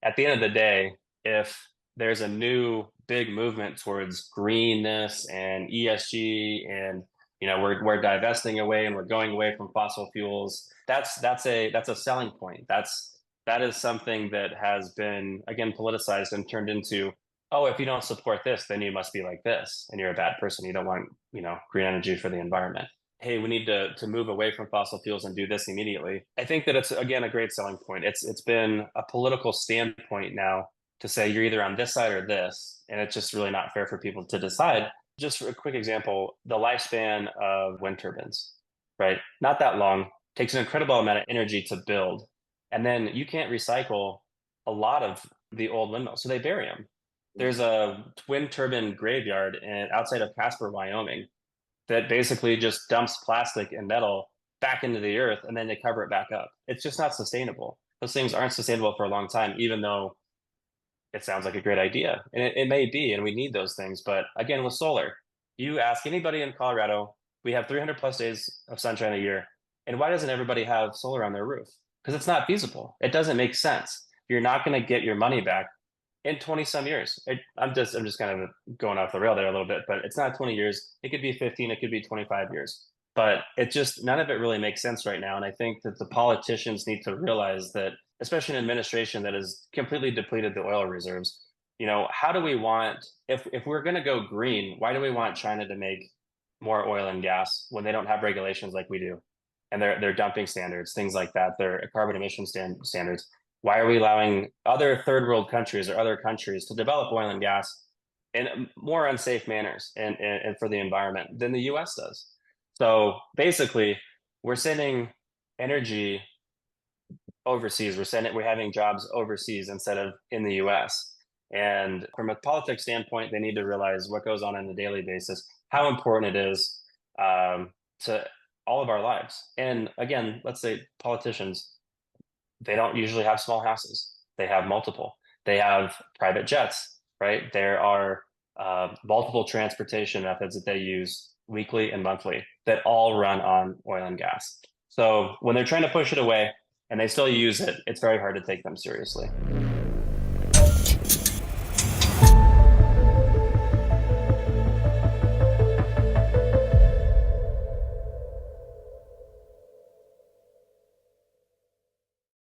at the end of the day, if there's a new big movement towards greenness and ESG, and we're divesting away and we're going away from fossil fuels, that's a selling point. That is something that has been, again, politicized and turned into, oh, if you don't support this, then you must be like this and you're a bad person. You don't want, green energy for the environment. Hey, we need to move away from fossil fuels and do this immediately. I think that it's, again, a great selling point. It's been a political standpoint now to say you're either on this side or this, and it's just really not fair for people to decide. Just for a quick example, the lifespan of wind turbines, right? Not that long, takes an incredible amount of energy to build, and then you can't recycle a lot of the old windmills, so they bury them. There's a wind turbine graveyard outside of Casper, Wyoming, that basically just dumps plastic and metal back into the earth and then they cover it back up. It's just not sustainable. Those things aren't sustainable for a long time, even though it sounds like a great idea. And it may be, and we need those things. But again, with solar, you ask anybody in Colorado, we have 300 plus days of sunshine a year. And why doesn't everybody have solar on their roof? Because it's not feasible. It doesn't make sense. You're not going to get your money back in 20 some years. I'm just kind of going off the rail there a little bit, but it's not 20 years. It could be 15, it could be 25 years. But it just, none of it really makes sense right now. And I think that the politicians need to realize that, especially an administration that has completely depleted the oil reserves, how do we want, if we're going to go green, why do we want China to make more oil and gas when they don't have regulations like we do? And their dumping standards, things like that, their carbon emission standards. Why are we allowing other third world countries or other countries to develop oil and gas in more unsafe manners and for the environment than the US does? So basically, we're sending energy overseas. We're having jobs overseas instead of in the US. And from a politics standpoint, they need to realize what goes on a daily basis, how important it is to all of our lives. And again, let's say politicians, they don't usually have small houses. They have multiple. They have private jets, right? There are multiple transportation methods that they use weekly and monthly that all run on oil and gas. So when they're trying to push it away and they still use it, it's very hard to take them seriously.